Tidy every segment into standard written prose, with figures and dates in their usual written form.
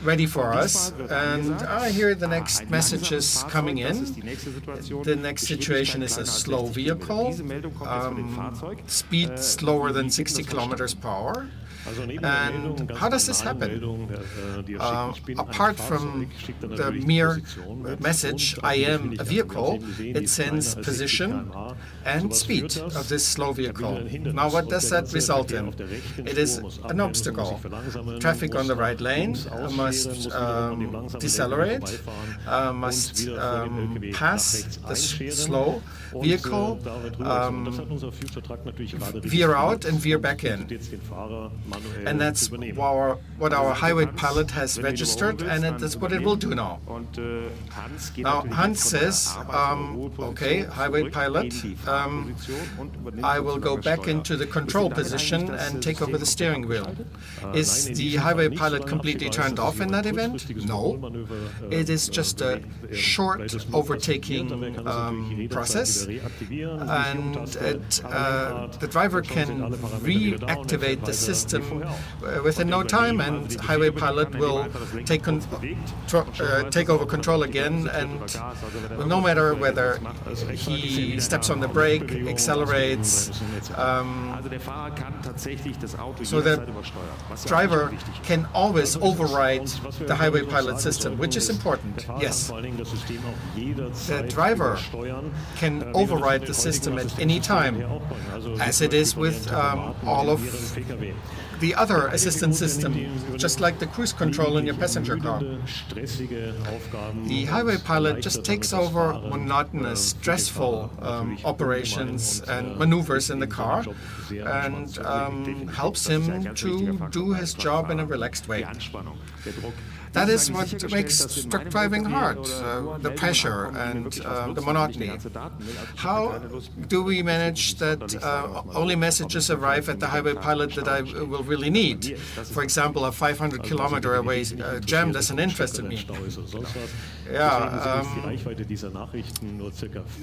ready for us, and I hear the next messages coming in. The next situation is a slow vehicle, speed slower than 60 kilometers per hour. And how does this happen? Apart from the mere message, I am a vehicle, it sends position and speed of this slow vehicle. Now, what does that result in? It is an obstacle. Traffic on the right lane must decelerate, must pass the slow vehicle, veer out and veer back in. And that's what our highway pilot has registered, and that's what it will do now. Now, Hans says, okay, highway pilot, I will go back into the control position and take over the steering wheel. Is the highway pilot completely turned off in that event? No. It is just a short overtaking process, and the driver can reactivate the system within no time, and highway pilot will take over control again, and no matter whether he steps on the brake, accelerates, so the driver can always override the highway pilot system, which is important. Yes, the driver can override the system at any time, as it is with all of the other assistance system, just like the cruise control in your passenger car. The highway pilot just takes over monotonous, stressful operations and maneuvers in the car, and helps him to do his job in a relaxed way. That is what makes truck driving hard, the pressure and the monotony. How do we manage that only messages arrive at the highway pilot that I will really need? For example, a 500-kilometer away jam doesn't interest me. Yeah,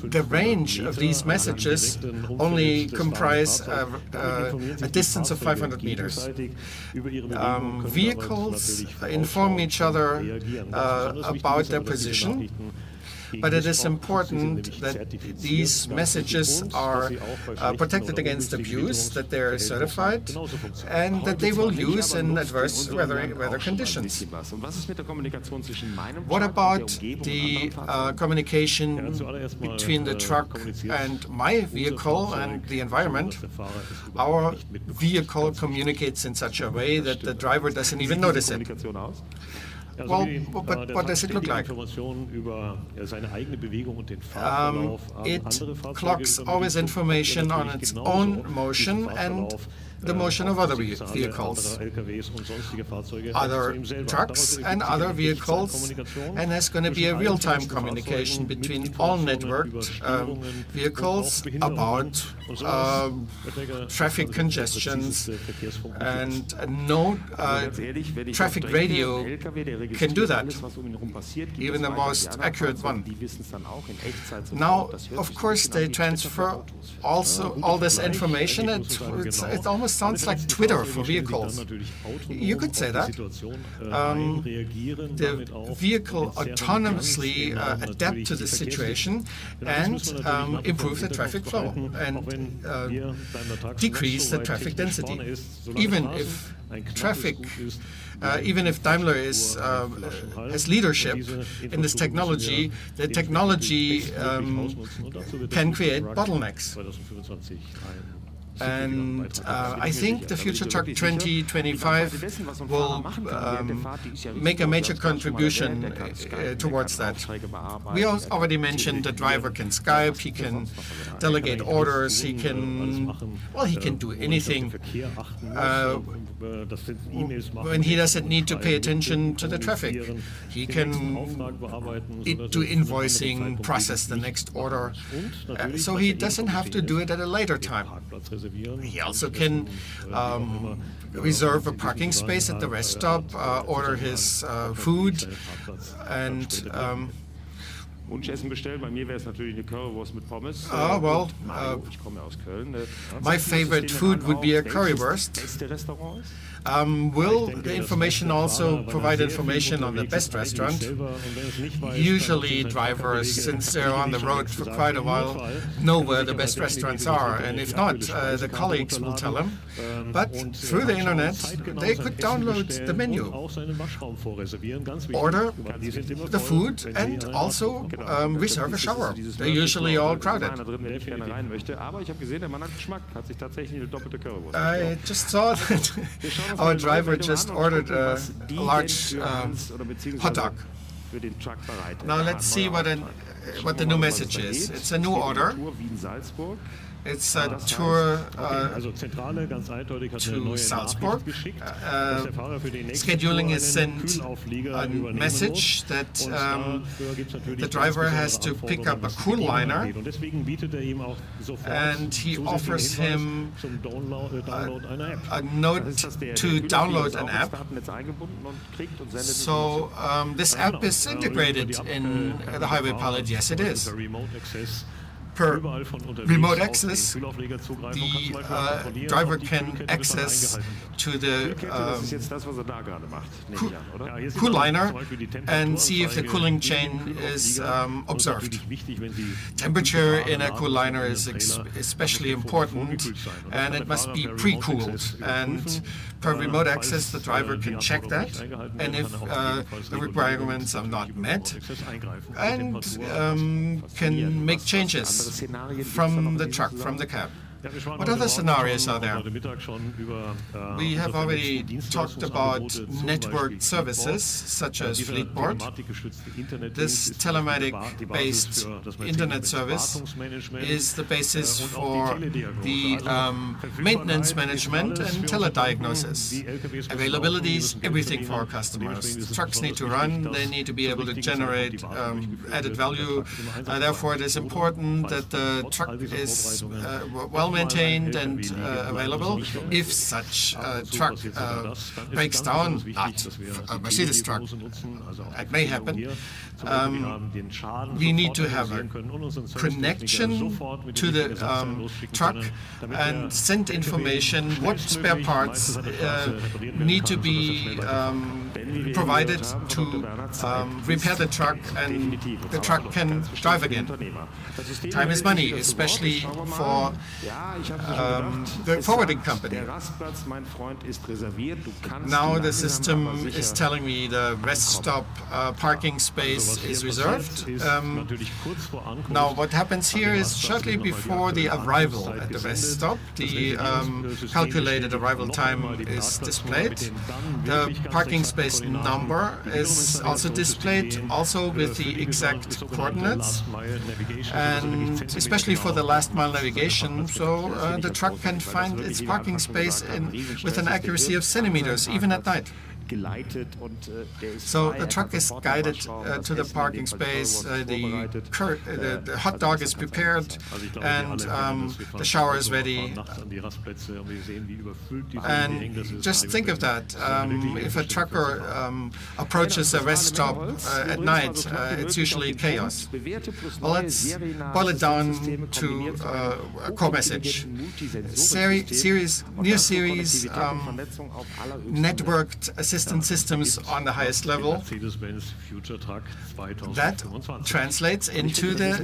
the range of these messages only comprise a distance of 500 meters. Vehicles inform each other about their position, but it is important that these messages are protected against abuse, that they are certified, and that they will use in adverse weather conditions. What about the communication between the truck and my vehicle and the environment? Our vehicle communicates in such a way that the driver doesn't even notice it. Well, but what does it look like? It clocks always information on its own motion and the motion of other vehicles, other trucks and other vehicles, and there's going to be a real-time communication between all networked vehicles about traffic congestions, and no traffic radio can do that, even the most accurate one. Now, of course, they transfer also all this information, and it almost sounds like Twitter for vehicles. You could say that. The vehicle autonomously adapt to the situation and improve the traffic flow and decrease the traffic density. Even if Daimler has leadership in this technology, the technology can create bottlenecks. And I think the Future Truck 2025 will make a major contribution towards that. We already mentioned the driver can Skype, he can delegate orders, he can do anything when he doesn't need to pay attention to the traffic. He can do invoicing, process the next order, so he doesn't have to do it at a later time. He also can reserve a parking space at the rest stop, order his food, and my favorite food would be a currywurst. Will the information also provide information on the best restaurant? Usually drivers, since they're on the road for quite a while, know where the best restaurants are, and if not, the colleagues will tell them. But through the internet, they could download the menu, order the food, and also reserve a shower. They're usually all crowded. I just saw that our driver just ordered a large hot dog. Now let's see what the new message is. It's a new order. It's a tour to Salzburg. Scheduling is sent a message that the driver has to pick up a cool liner, and he offers him a note to download an app. So this app is integrated in the Highway Pilot. Yes, it is. Per remote access, the driver can access to the cool liner and see if the cooling chain is observed. Temperature in a cool liner is especially important, and it must be pre-cooled. And per remote access, the driver can check that, and if the requirements are not met, and can make changes from the truck, from the cab. What other scenarios are there? We have already talked about networked services such as Fleetboard. This telematic-based internet service is the basis for the maintenance management and telediagnosis. Availability is everything for our customers. The trucks need to run, they need to be able to generate added value. Therefore, it is important that the truck is well maintained and available. If such a truck breaks down, not a Mercedes truck, it may happen, we need to have a connection to the truck and send information what spare parts need to be provided to repair the truck, and the truck can drive again. Time is money, especially for the forwarding company. Now the system is telling me the rest stop parking space is reserved. Now what happens here is shortly before the arrival at the rest stop, the calculated arrival time is displayed. The parking space number is also displayed, also with the exact coordinates, and especially for the last mile navigation, so the truck can find its parking space with an accuracy of centimeters, even at night. So the truck is guided to the parking space, the hot dog is prepared, and the shower is ready. And just think of that. If a trucker approaches a rest stop at night, it's usually chaos. Well, let's boil it down to a core message. Near-series networked assistance systems on the highest level. That translates into the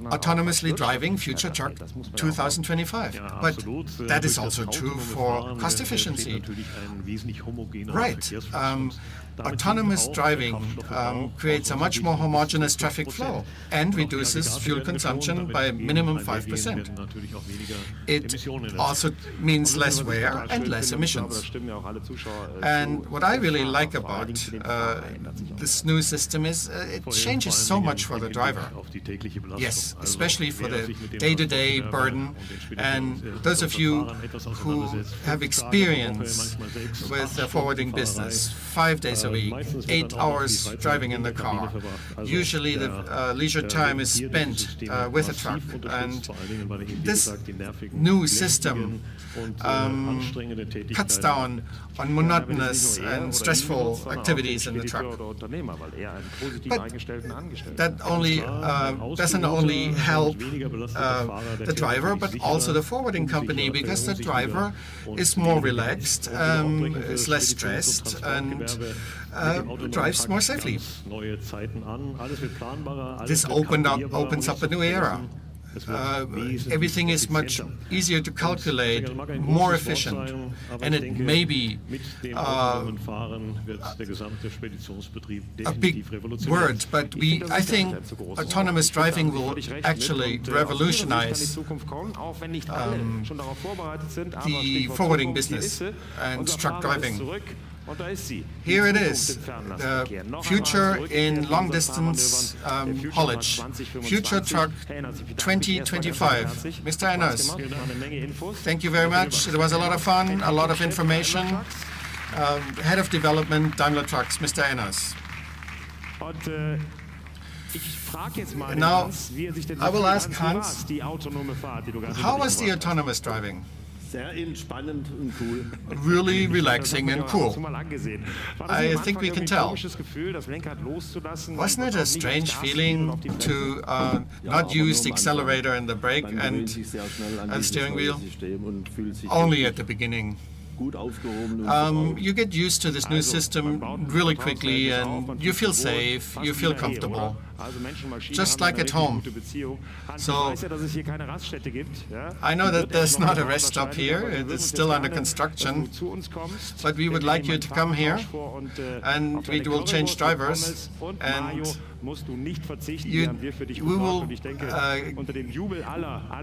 autonomously driving future truck 2025. But that is also true for cost efficiency. Right. Autonomous driving creates a much more homogeneous traffic flow and reduces fuel consumption by minimum 5%. It also means less wear and less emissions. And what I really like about this new system is it changes so much for the driver. Yes, especially for the day-to-day burden. And those of you who have experience with the forwarding business, 5 days a week, 8 hours driving in the car. Usually the leisure time is spent with a truck, and this new system cuts down on monotonous and stressful activities in the truck. But that doesn't only help the driver, but also the forwarding company, because the driver is more relaxed, is less stressed, and drives more safely. This opens up a new era. Everything is much easier to calculate, more efficient, and it may be a big word, but I think autonomous driving will actually revolutionize the forwarding business and truck driving. Here it is, the future in long-distance haulage, Future Truck 2025. Mr. Enners, thank you very much. It was a lot of fun, a lot of information. Head of Development, Daimler Trucks, Mr. Enners. Now, I will ask Hans, how was the autonomous driving? Really relaxing and cool. I think we can tell. Wasn't it a strange feeling to not use the accelerator and the brake and the steering wheel? Only at the beginning. You get used to this new system really quickly, and you feel safe, you feel comfortable, just like at home. So I know that there's not a rest stop here, it's still under construction, but we would like you to come here, and we will change drivers, and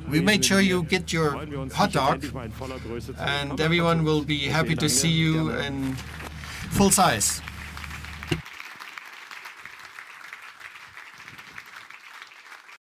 we made sure you get your hot dog, and everyone will be happy to see you in full size.